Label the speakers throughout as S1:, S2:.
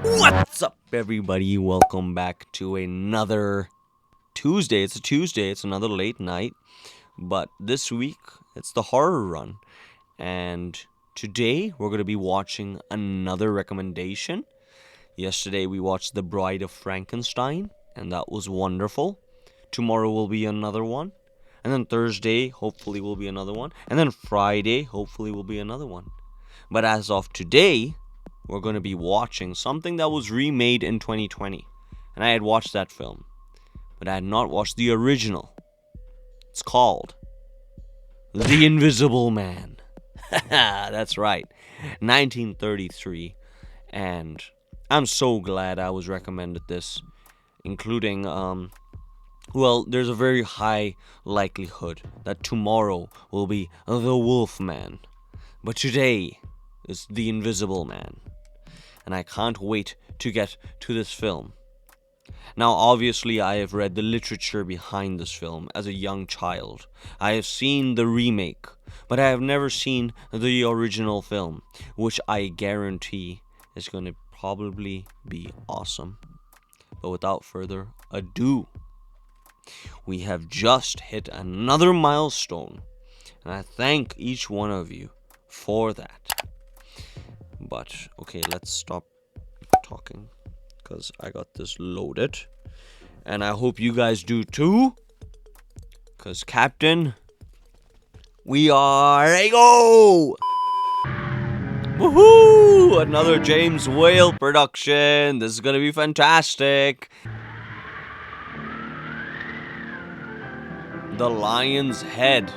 S1: What's up, everybody? Welcome back to another Tuesday. It's a Tuesday, it's another late night, but this week it's the horror run. And today we're going to be watching another recommendation. Yesterday we watched The Bride of Frankenstein, and that was wonderful. Tomorrow will be another one. And then Thursday, hopefully, will be another one. And then Friday, hopefully, will be another one. But as of today, we're going to be watching something that was remade in 2020. And I had watched that film, but I had not watched the original. It's called The Invisible Man. That's right, 1933. And I'm so glad I was recommended this, including, there's a very high likelihood that tomorrow will be The Wolf Man. But today is The Invisible Man. And I can't wait to get to this film. Now, obviously, I have read the literature behind this film as a young child. I have seen the remake, but I have never seen the original film, which I guarantee is going to probably be awesome. But without further ado, we have just hit another milestone, and I thank each one of you for that. But, okay, let's stop talking, because I got this loaded. And I hope you guys do too. Because, Captain, we are a go! Woohoo! Another James Whale production. This is going to be fantastic. The Lion's Head.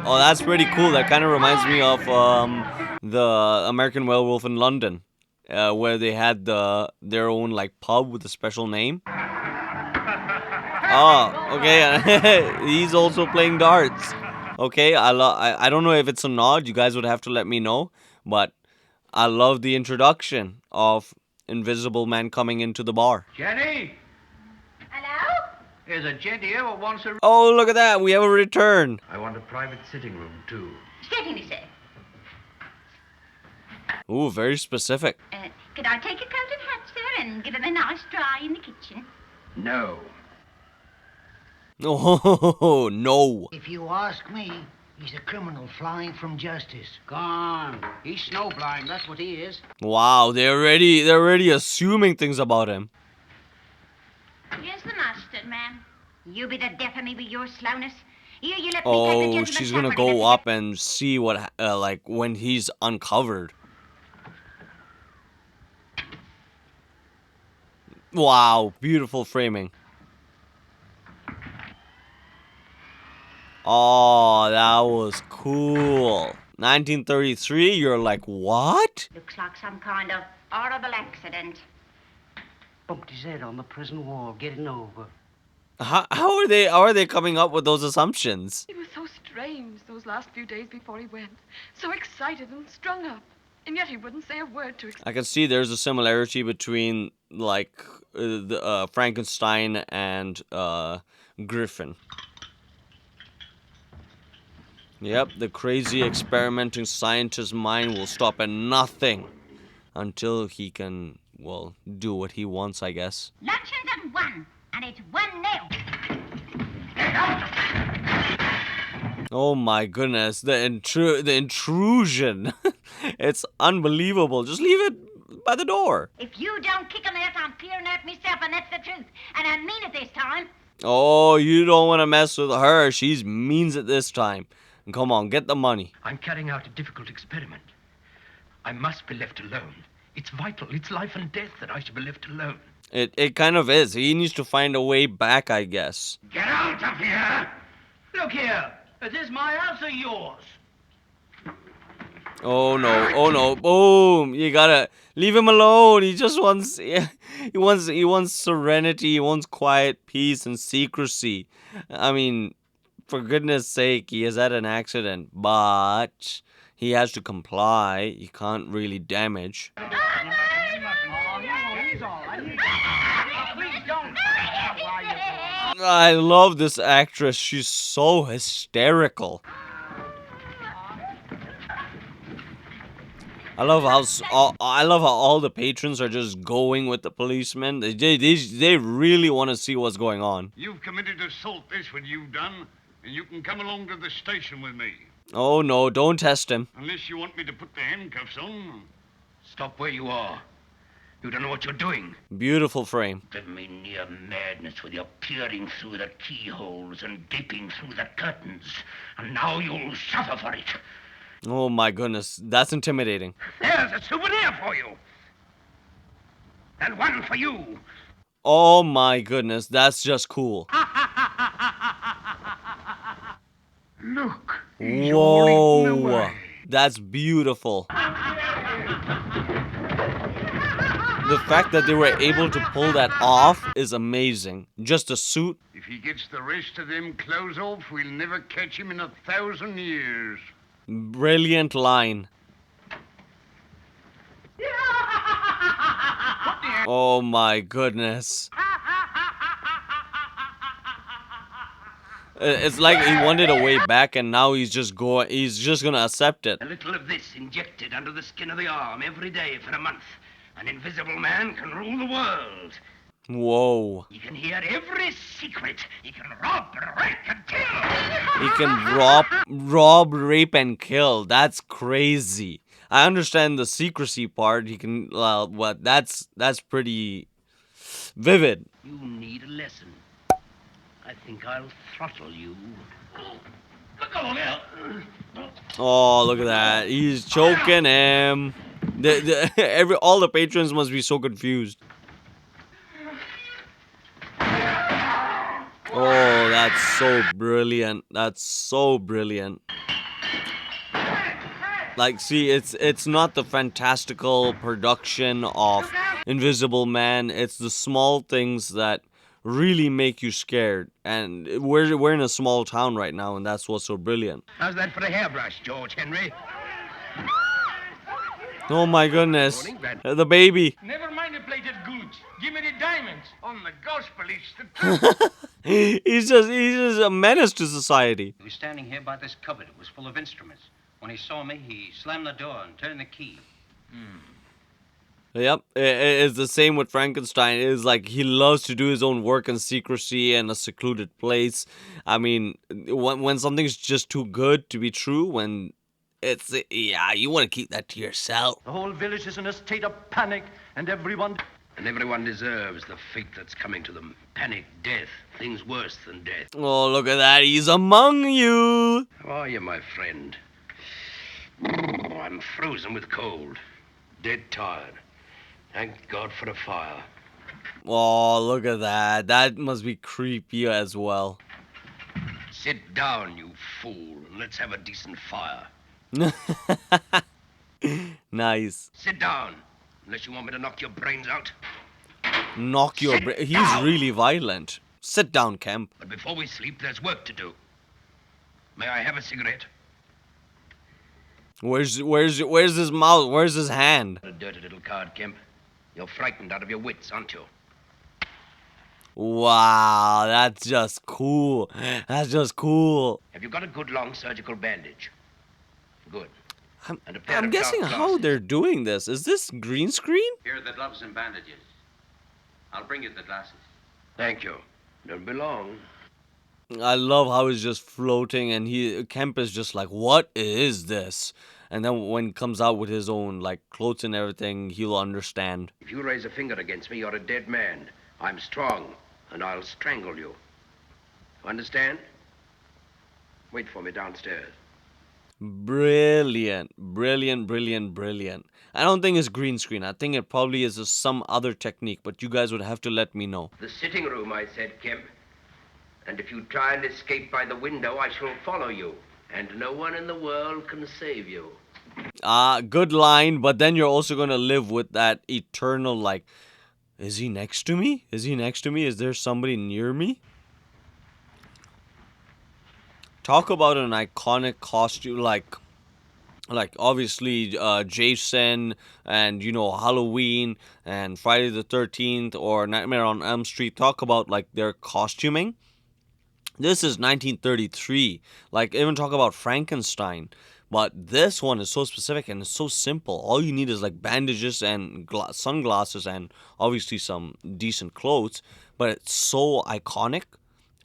S1: Oh, that's pretty cool. That kind of reminds me of the American Werewolf in London, where they had their own like pub with a special name. Oh, okay. He's also playing darts. Okay, I don't know if it's a nod. You guys would have to let me know. But I love the introduction of Invisible Man coming into the bar.
S2: Jenny!
S3: Hello?
S2: There's a gent here who wants a...
S1: Oh, look at that. We have a return.
S2: I want a private sitting room, too.
S3: Certainly, sir.
S1: Ooh, very specific.
S3: Could I take a coat and hat, sir, and give him a nice dry in the kitchen?
S2: No.
S1: Oh, no.
S4: If you ask me, he's a criminal flying from justice.
S5: Gone. He's snowblind, that's what he is.
S1: Wow, they're already assuming things about him.
S3: Here's the mustard, ma'am. You be the death of me with your slowness. You let me take the
S1: Oh,
S3: gentleman's
S1: she's
S3: hat
S1: gonna
S3: when
S1: go
S3: I
S1: up and see what, when he's uncovered. Wow, beautiful framing. Oh, that was cool. 1933, you're like, what?
S3: Looks like some kind of horrible accident.
S5: Bumped his head on the prison wall, getting over.
S1: How are they coming up with those assumptions?
S6: It was so strange those last few days before he went. So excited and strung up. And yet he wouldn't say a word to
S1: I can see there's a similarity between, like, Frankenstein and Griffin. Yep, the crazy experimenting scientist's mind will stop at nothing until he can, well, do what he wants, I guess.
S3: Luncheon's at 1, and it's 1-0.
S1: Oh my goodness, the intrusion. It's unbelievable. Just leave it by the door.
S3: If you don't kick him out, I'm fearing that myself, and that's the truth. And I mean it this time.
S1: Oh, you don't want to mess with her. She means it this time. Come on, get the money.
S2: I'm carrying out a difficult experiment. I must be left alone. It's vital. It's life and death that I should be left alone.
S1: It kind of is. He needs to find a way back, I guess.
S2: Get out of here! Look here. Is this my house or yours?
S1: Oh no, boom. You gotta leave him alone. He just wants, he wants serenity. He wants quiet, peace, and secrecy. I mean, for goodness sake, he has had an accident, but he has to comply. He can't really damage. I love this actress. She's so hysterical. I love how all the patrons are just going with the policemen. They really want to see what's going on.
S7: You've committed assault, this what you've done, and you can come along to the station with me.
S1: Oh no, don't test him.
S7: Unless you want me to put the handcuffs on.
S2: Stop where you are. You don't know what you're doing.
S1: Beautiful frame.
S2: Driven me near madness with your peering through the keyholes and gaping through the curtains. And now you'll suffer for it.
S1: Oh my goodness, that's intimidating.
S2: There's a souvenir for you. And one for you.
S1: Oh my goodness, that's just cool.
S7: Look, he's all eaten
S1: Whoa,
S7: away.
S1: that's beautiful. The fact that they were able to pull that off is amazing. Just a suit.
S7: If he gets the rest of them clothes off, we'll never catch him in 1,000 years.
S1: Brilliant line. Oh my goodness. It's like he wanted a way back and now he's just gonna accept it.
S2: A little of this injected under the skin of the arm every day for a month. An invisible man can rule the world.
S1: Whoa.
S2: He can hear every secret. He can rob, rape, and kill.
S1: He can rob, rape, and kill. That's crazy. I understand the secrecy part. He can, what? That's pretty vivid.
S2: You need a lesson. I think I'll throttle you. Look over there.
S1: Oh, look at that. He's choking him. All the patrons must be so confused. Oh, that's so brilliant. That's so brilliant. Like, see, it's not the fantastical production of Invisible Man. It's the small things that really make you scared. And we're in a small town right now, and that's what's so brilliant.
S2: How's that for a hairbrush, George Henry?
S1: Oh my goodness.
S2: Morning, Brad.
S1: The baby.
S8: Never mind the plated goods. Give me the diamonds.
S7: On the gospel, it's the truth.
S1: He's just a menace to society.
S5: He was standing here by this cupboard. It was full of instruments. When he saw me, he slammed the door and turned the key.
S1: Yep, it's the same with Frankenstein. It's like he loves to do his own work in secrecy and a secluded place. I mean, when something's just too good to be true, when it's, you want to keep that to yourself.
S8: The whole village is in a state of panic, and everyone...
S2: And everyone deserves the fate that's coming to them. Panic, death, things worse than death.
S1: Oh, look at that. He's among you.
S2: How are you, my friend? I'm frozen with cold. Dead tired. Thank God for a fire.
S1: Oh, look at that. That must be creepy as well.
S2: Sit down, you fool, and let's have a decent fire.
S1: Nice.
S2: Sit down, unless you want me to knock your brains out.
S1: Knock your he's really violent. Sit down, Kemp.
S2: But before we sleep, there's work to do. May I have a cigarette?
S1: Where's his mouth? Where's his hand?
S2: A dirty little card, Kemp. You're frightened out of your wits, aren't you?
S1: Wow, that's just cool. That's just cool.
S2: Have you got a good long surgical bandage? Good. And a pair
S1: I'm
S2: of
S1: guessing
S2: dark
S1: how
S2: glasses.
S1: they're doing this. Is this green screen?
S5: Here are the gloves and bandages. I'll bring you the glasses.
S2: Thank you. Don't be long.
S1: I love how he's just floating and Kemp is just like, what is this? And then when he comes out with his own like clothes and everything, he'll understand.
S2: If you raise a finger against me, you're a dead man. I'm strong, and I'll strangle you. Understand? Wait for me downstairs.
S1: Brilliant. Brilliant, brilliant, brilliant. I don't think it's green screen. I think it probably is some other technique, but you guys would have to let me know.
S2: The sitting room, I said, Kemp. And if you try and escape by the window, I shall follow you. And no one in the world can save you.
S1: Good line, but then you're also gonna live with that eternal like, is he next to me? Is he next to me? Is there somebody near me? Talk about an iconic costume, like obviously Jason and Halloween and Friday the 13th or Nightmare on Elm Street. Talk about like their costuming. This is 1933. Like even talk about Frankenstein. But this one is so specific and it's so simple. All you need is like bandages and sunglasses and obviously some decent clothes. But it's so iconic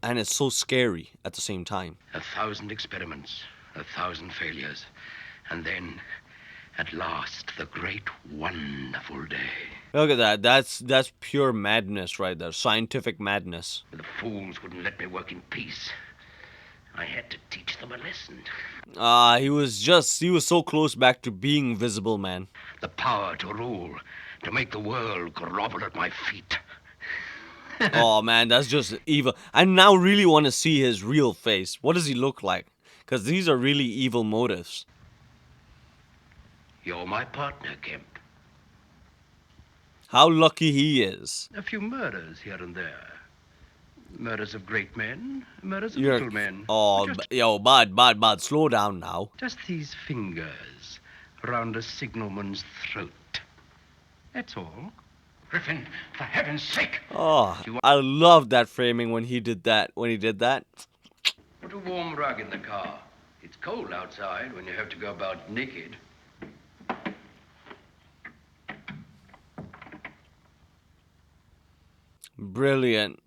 S1: and it's so scary at the same time.
S2: 1,000 experiments, 1,000 failures. And then, at last, the great wonderful day.
S1: Look at that. That's pure madness right there. Scientific madness.
S2: The fools wouldn't let me work in peace. I had to teach them a lesson.
S1: He was so close back to being Visible Man.
S2: The power to rule, to make the world grovel at my feet.
S1: Oh man, that's just evil. I now really want to see his real face. What does he look like? Because these are really evil motives.
S2: You're my partner, Kemp.
S1: How lucky he is.
S2: A few murders here and there. Murders of great men, murders of little men.
S1: Oh, bud, slow down now.
S2: Just these fingers round a signalman's throat. That's all.
S5: Griffin, for heaven's sake.
S1: Oh, I love that framing when he did that.
S2: Put a warm rug in the car. It's cold outside when you have to go about naked.
S1: Brilliant.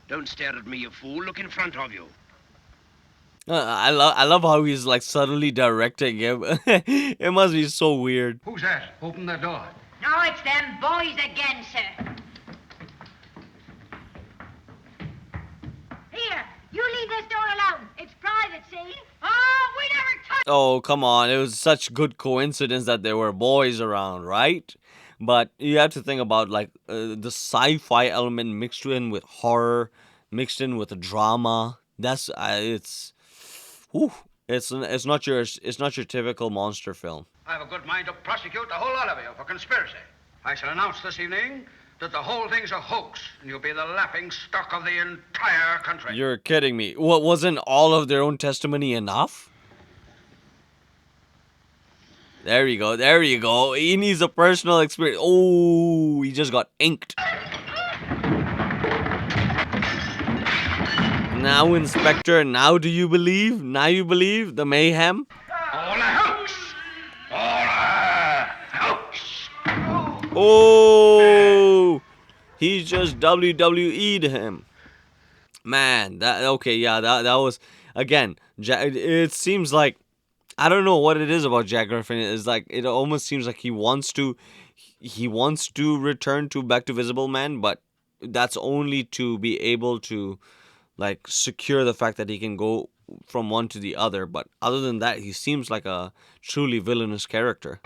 S2: Don't stare at me, you fool. Look in front of you.
S1: I love how he's like subtly directing him. It must be so weird.
S7: Who's that? Open the door.
S3: No, it's them boys again, sir. Here, you leave this door alone. It's private, see? Oh, we never touch.
S1: Oh, come on. It was such good coincidence that there were boys around, right? But you have to think about like the sci-fi element mixed in with horror, mixed in with drama. That's it's not your typical monster film.
S9: I have a good mind to prosecute the whole lot of you for conspiracy. I shall announce this evening that the whole thing's a hoax, and you'll be the laughing stock of the entire country.
S1: You're kidding me. What, wasn't all of their own testimony enough? There you go. He needs a personal experience. Oh, he just got inked. Now, Inspector, now do you believe? Now you believe the mayhem?
S9: All a hoax! All a hoax!
S1: Oh, he just WWE'd him. Man, that was, again, it seems like, I don't know what it is about Jack Griffin. It's like, it almost seems like he wants to return back to Visible Man, but that's only to be able to like secure the fact that he can go from one to the other. But other than that, he seems like a truly villainous character.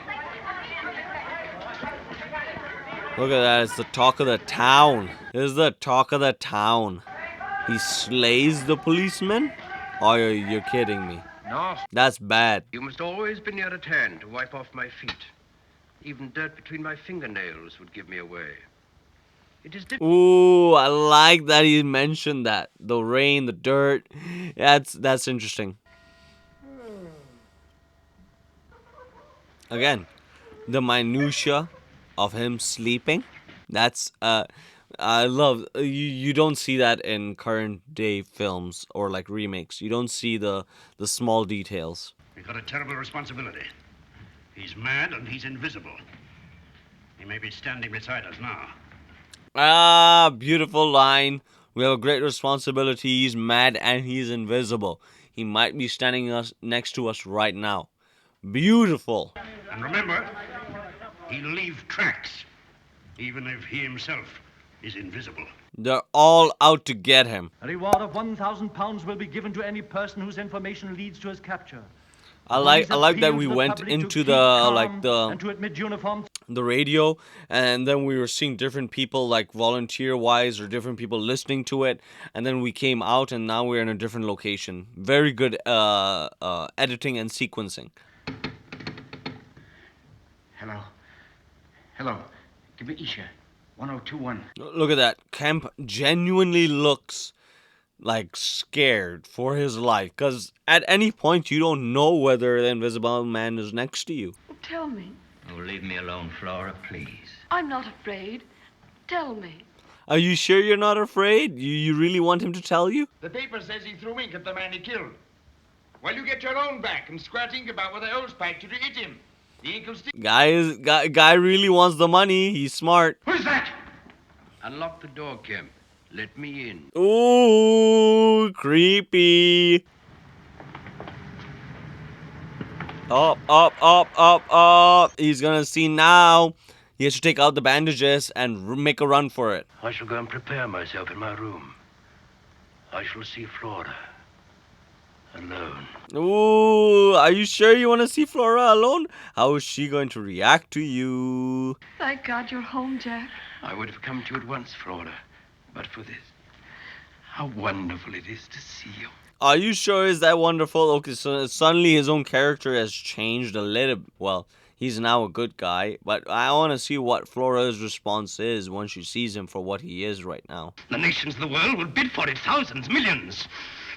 S1: Look at that, it's the talk of the town. It's the talk of the town. He slays the policeman? Oh, you're kidding me.
S2: No.
S1: That's bad.
S2: You must always be near at hand to wipe off my feet. Even dirt between my fingernails would give me away. It is difficult.
S1: Ooh, I like that he mentioned that. The rain, the dirt. That's interesting. Again, the minutia of him sleeping. That's I love you don't see that in current day films or like remakes. You don't see the small details.
S9: We've got a terrible responsibility. He's mad and he's invisible. He may be standing beside us now.
S1: Ah, beautiful line. We have a great responsibility. He's mad and he's invisible. He might be standing next to us right now. Beautiful.
S9: And remember, he'll leave tracks, even if he himself is invisible.
S1: They're all out to get him.
S8: A reward of £1,000 will be given to any person whose information leads to his capture.
S1: I like that we went into the radio, and then we were seeing different people like volunteer wise or different people listening to it, and then we came out and now we're in a different location. Very good editing and sequencing.
S4: Hello. Give me Isha. 1021.
S1: Look at that. Kemp genuinely looks like scared for his life, because at any point you don't know whether the Invisible Man is next to you.
S6: Tell me.
S5: Oh, leave me alone, Flora, please.
S6: I'm not afraid. Tell me.
S1: Are you sure you're not afraid? You really want him to tell you?
S7: The paper says he threw ink at the man he killed. While you get your own back and squatting about with the hose packed to hit him. The ankle stick.
S1: Guy really wants the money. He's smart.
S9: Who's that?
S2: Unlock the door, Kemp. Let me in.
S1: Ooh, creepy. Up, up, up, up, up. He's gonna see now. He has to take out the bandages and make a run for it.
S2: I shall go and prepare myself in my room. I shall see Flora. Alone.
S1: Ooh, are you sure you want to see Flora alone? How is she going to react to you?
S6: Thank God you're home, Jack.
S2: I would have come to you at once, Flora, but for this. How wonderful it is to see you.
S1: Are you sure is that wonderful? Okay, so suddenly his own character has changed a little. Well, he's now a good guy, but I want to see what Flora's response is when she sees him for what he is right now.
S2: The nations of the world will bid for it, thousands, millions.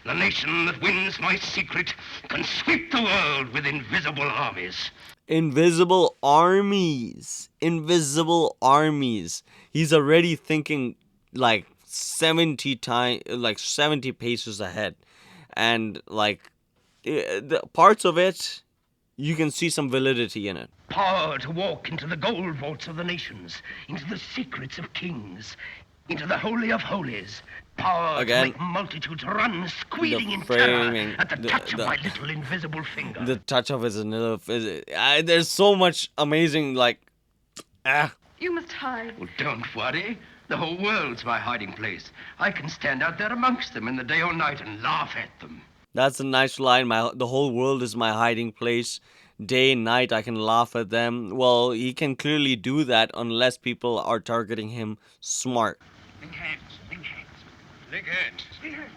S2: The nation that wins my secret can sweep the world with invisible armies.
S1: Invisible armies. Invisible armies. He's already thinking like 70 paces ahead. And like the parts of it, you can see some validity in it.
S2: Power to walk into the gold vaults of the nations, into the secrets of kings, into the holy of holies. Power
S1: Again,
S2: to make multitudes run squealing in
S1: framing,
S2: terror at the touch of my little invisible finger.
S1: The touch of his little... there's so much amazing, like...
S6: You must hide.
S2: Well, don't worry. The whole world's my hiding place. I can stand out there amongst them in the day or night and laugh at them.
S1: That's a nice line. The whole world is my hiding place. Day and night, I can laugh at them. Well, he can clearly do that unless people are targeting him smart.
S9: Big hands, big hands. Big hands.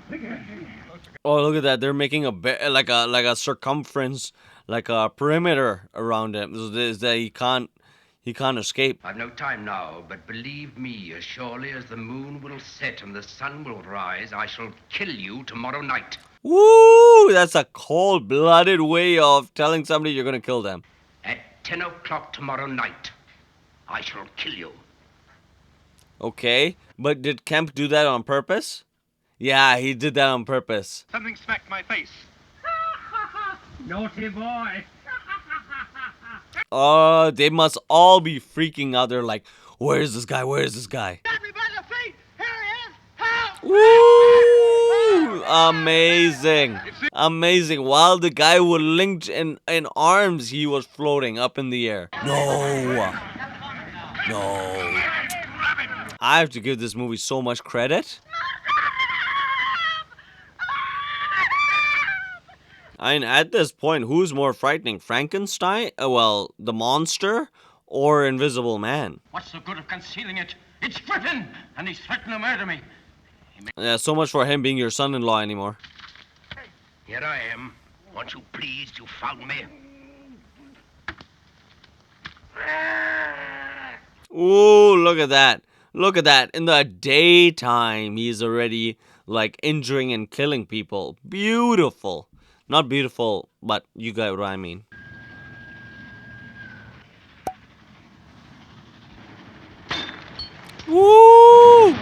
S9: Big hands.
S1: Oh, look at that. They're making like a circumference, like a perimeter around him. So that he can't escape.
S2: I've no time now, but believe me, as surely as the moon will set and the sun will rise, I shall kill you tomorrow night.
S1: Woo! That's a cold-blooded way of telling somebody you're going to kill them.
S2: At 10 o'clock tomorrow night, I shall kill you.
S1: Okay, but did Kemp do that on purpose? Yeah, he did that on purpose.
S9: Something smacked my face.
S4: Naughty boy.
S1: They must all be freaking out. They're like, where is this guy? Where is this guy? Woo! Amazing. Amazing. While the guy was linked in arms, he was floating up in the air. No. I have to give this movie so much credit. I mean, at this point, who's more frightening? Frankenstein? The monster? Or Invisible Man?
S9: What's the good of concealing it? It's Griffin, and he's threatened to murder me.
S1: Yeah, so much for him being your son-in-law anymore.
S2: Here I am. Aren't you pleased you found me?
S1: Ooh, look at that. Look at that. In the daytime, he's already, like, injuring and killing people. Beautiful. Not beautiful, but you get what I mean. Woo!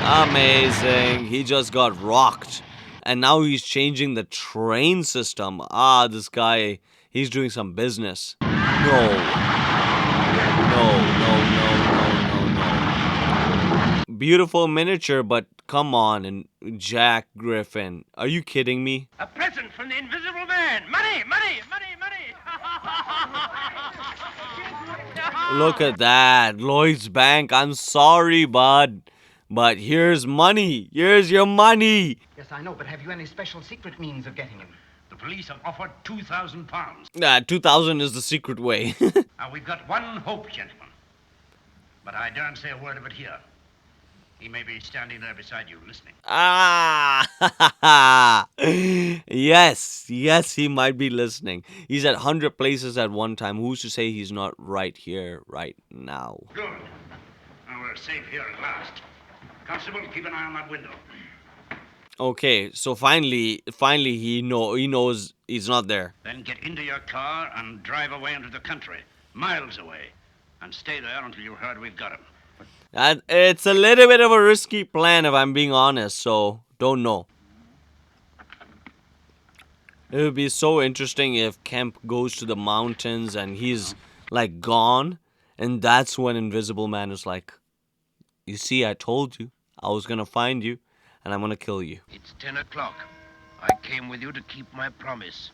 S1: Amazing. He just got rocked. And now he's changing the train system. This guy, he's doing some business. No. Beautiful miniature, but come on, and Jack Griffin. Are you kidding me?
S9: A present from the Invisible Man. Money, money, money, money.
S1: Look at that. Lloyd's Bank. I'm sorry, bud. But here's money. Here's your money.
S4: Yes, I know, but have you any special secret means of getting him?
S9: The police have offered £2,000.
S1: 2,000 is the secret way.
S9: Now, we've got one hope, gentlemen. But I daren't say a word of it here. He may be standing there beside you, listening.
S1: Yes, he might be listening. He's at 100 places at one time. Who's to say he's not right here, right now?
S9: Good. Now we're safe here at last. Constable, keep an eye on that window.
S1: Okay, so finally he knows he's not there.
S9: Then get into your car and drive away into the country, miles away, and stay there until you've heard we've got him.
S1: It's a little bit of a risky plan if I'm being honest, so don't know. It would be so interesting if Kemp goes to the mountains and he's like gone, and that's when Invisible Man is like, "You see, I told you, I was gonna find you, and I'm gonna kill you."
S2: It's 10 o'clock. I came with you to keep my promise.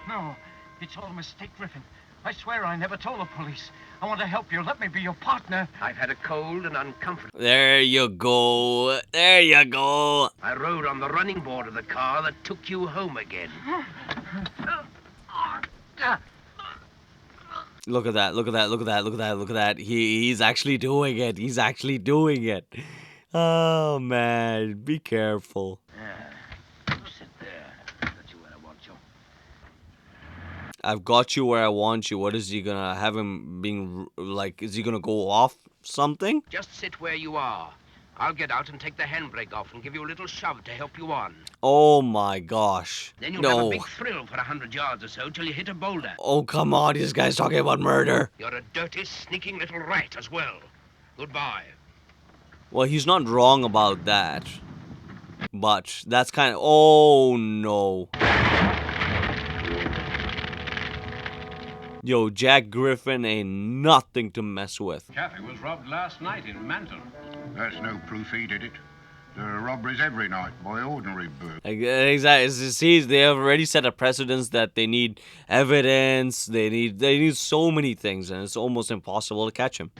S8: No, it's all a mistake, Griffin. I swear I never told the police. I want to help you. Let me be your partner.
S2: I've had a cold and uncomfortable.
S1: There you go. There you go.
S2: I rode on the running board of the car that took you home again.
S1: Look at that. Look at that. Look at that. Look at that. Look at that. He's actually doing it. He's actually doing it. Oh man, be careful.
S2: Sit there. Got you where I want you.
S1: I've got you where I want you. What is he gonna have him being like? Is he gonna go off something?
S2: Just sit where you are. I'll get out and take the handbrake off and give you a little shove to help you on.
S1: Oh my gosh.
S2: Then you'll have a
S1: No.
S2: big thrill for 100 yards or so till you hit a boulder.
S1: Oh come on, this guy's talking about murder.
S2: You're a dirty, sneaking little rat as well. Goodbye.
S1: Well, he's not wrong about that. But that's kind of... Oh, no. Yo, Jack Griffin ain't nothing to mess with.
S5: Cafe was robbed last night in Manton.
S7: That's no proof he did it. There are robberies every night by ordinary birds.
S1: Exactly. See, they have already set a precedence that they need evidence. They need so many things, and it's almost impossible to catch him.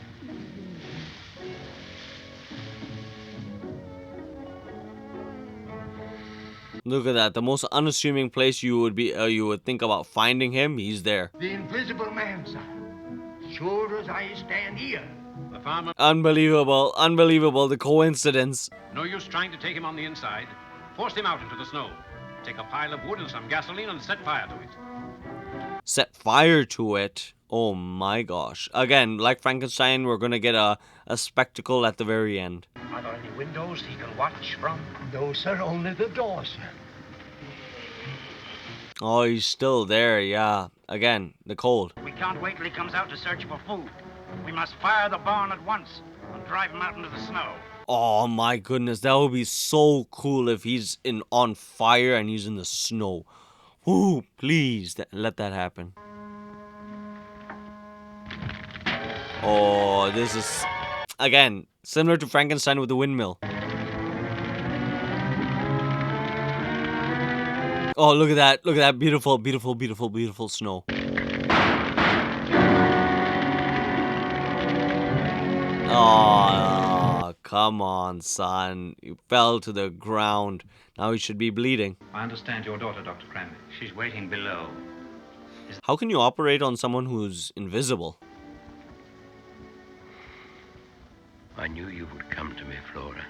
S1: Look at that. The most unassuming place you would think about finding him, he's there.
S4: The Invisible Man, sir. Sure as I stand here.
S5: The farmer...
S1: Unbelievable. Unbelievable. The coincidence.
S5: No use trying to take him on the inside. Force him out into the snow. Take a pile of wood and some gasoline and set fire to it.
S1: Set fire to it? Oh my gosh. Again, like Frankenstein, we're gonna get a spectacle at the very end.
S4: Are there any windows he can watch from? No, sir. Only the door, sir.
S1: Oh, he's still there, yeah. Again, the cold.
S9: We can't wait till he comes out to search for food. We must fire the barn at once and drive him out into the snow.
S1: Oh my goodness, that would be so cool if he's on fire and he's in the snow. Ooh, please, let that happen. Oh, this is, again, similar to Frankenstein with the windmill. Oh, look at that. Look at that beautiful, beautiful, beautiful, beautiful snow. Oh, come on, son. You fell to the ground. Now you should be bleeding.
S5: I understand your daughter, Dr. Cranley.
S9: She's waiting below.
S1: How can you operate on someone who's invisible?
S2: I knew you would come to me, Flora.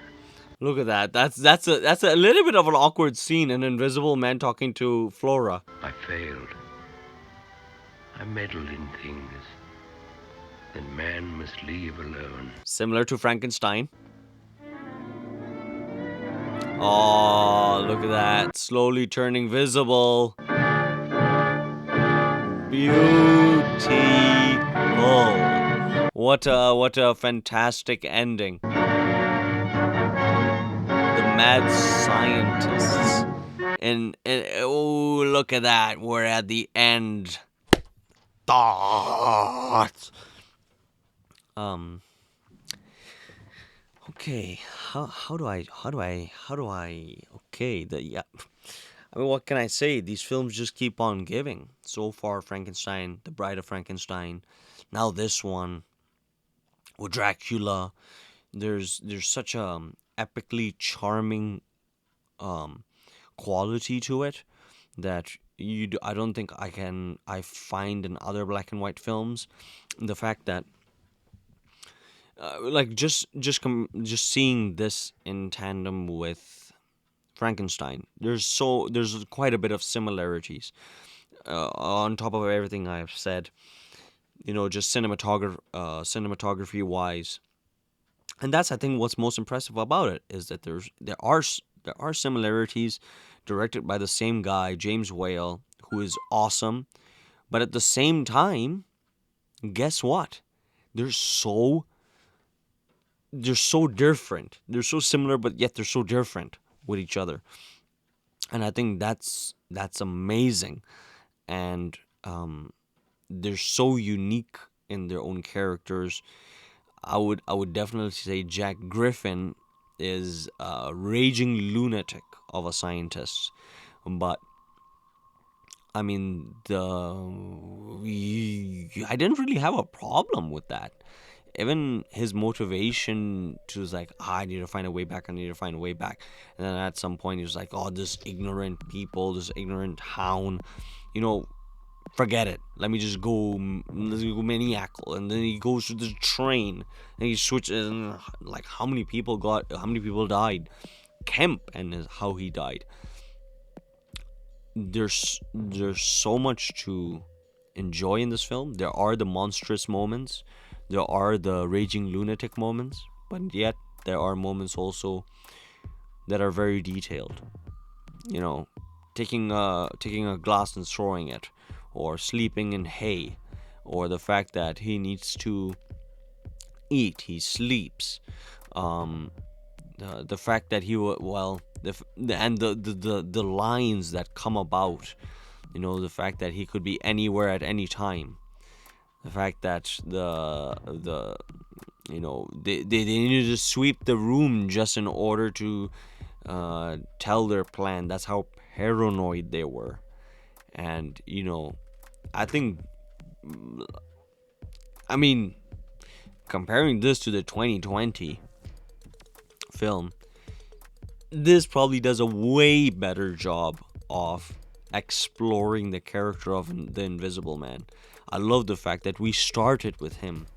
S1: Look at that. That's a little bit of an awkward scene. An invisible man talking to Flora.
S2: I failed. I meddled in things that man must leave alone.
S1: Similar to Frankenstein. Oh, look at that. Slowly turning visible. Beautiful. What a fantastic ending. Mad scientists, and oh, look at that, we're at the end. Thoughts. Okay, how do I okay, yeah, I mean, what can I say? These films just keep on giving. So far, Frankenstein, The Bride of Frankenstein, now this one with Dracula. There's such a epically charming quality to it that I don't think I find in other black and white films. The fact that like just seeing this in tandem with Frankenstein, there's quite a bit of similarities on top of everything I've said, just cinematography wise. And that's, I think, what's most impressive about it, is that there are similarities, directed by the same guy, James Whale, who is awesome. But at the same time, guess what? They're so different. They're so similar, but yet they're so different with each other. and I think that's amazing. And they're so unique in their own characters. I would definitely say Jack Griffin is a raging lunatic of a scientist, but I mean I didn't really have a problem with that. Even his motivation to was like, I need to find a way back, I need to find a way back. And then at some point he was like, oh, this ignorant people, this ignorant hound, you know, forget it. Let me just go, let's go maniacal. And then he goes to the train and he switches, and like how many people died. Kemp and how he died. There's so much to enjoy in this film. There are the monstrous moments, there are the raging lunatic moments, but yet there are moments also that are very detailed. You know, taking a glass and throwing it, or sleeping in hay, or the fact that he needs to eat, he sleeps. Um, the fact that the lines that come about, the fact that he could be anywhere at any time, the fact that they needed to sweep the room just in order to tell their plan. That's how paranoid they were. And I think, I mean, comparing this to the 2020 film, this probably does a way better job of exploring the character of the Invisible Man. I love the fact that we started with him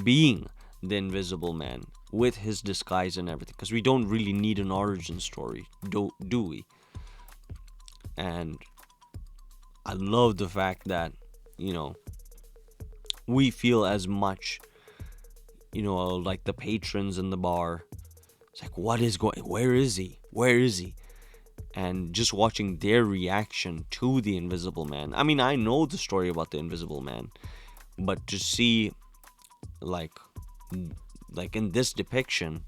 S1: being the Invisible Man with his disguise and everything, because we don't really need an origin story, do we? And I love the fact that, we feel as much, like the patrons in the bar. It's like, where is he? Where is he? And just watching their reaction to the Invisible Man. I mean, I know the story about the Invisible Man, but to see, like in this depiction,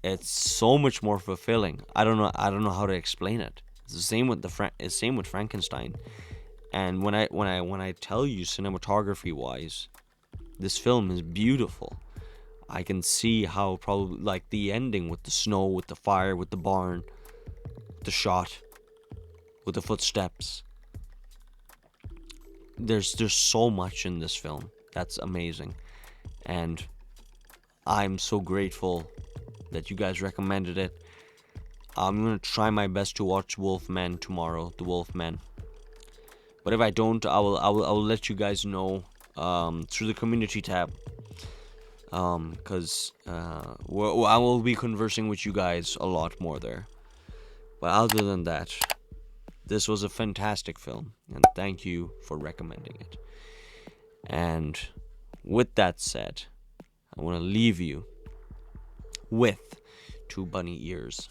S1: it's so much more fulfilling. I don't know how to explain it. It's the same with same with Frankenstein. And when I tell you, cinematography wise, this film is beautiful. I can see how probably, like, the ending with the snow, with the fire, with the barn, the shot, with the footsteps. There's so much in this film that's amazing, and I'm so grateful that you guys recommended it. I'm gonna try my best to watch Wolfman tomorrow, The Wolfman. But if I don't, I will let you guys know through the community tab. Because I will be conversing with you guys a lot more there. But other than that, this was a fantastic film, and thank you for recommending it. And with that said, I want to leave you with Two Bunny Ears,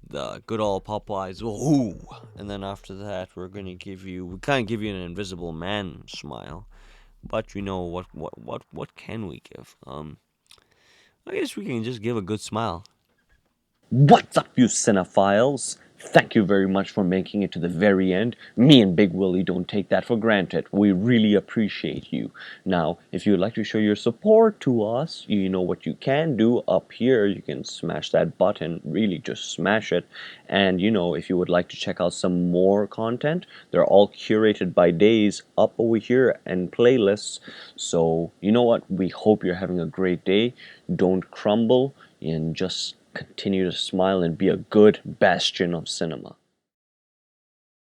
S1: the good old Popeyes, ooh, and then after that we can't give you an Invisible Man smile, but what can we give? I guess we can just give a good smile.
S10: What's up, you cinephiles? Thank you very much for making it to the very end. Me and Big Willie don't take that for granted. We really appreciate you. Now, if you'd like to show your support to us, you know what you can do up here. You can smash that button, really just smash it. And if you would like to check out some more content, they're all curated by days up over here and playlists. So, you know what? We hope you're having a great day. Don't crumble and just continue to smile and be a good bastion of cinema.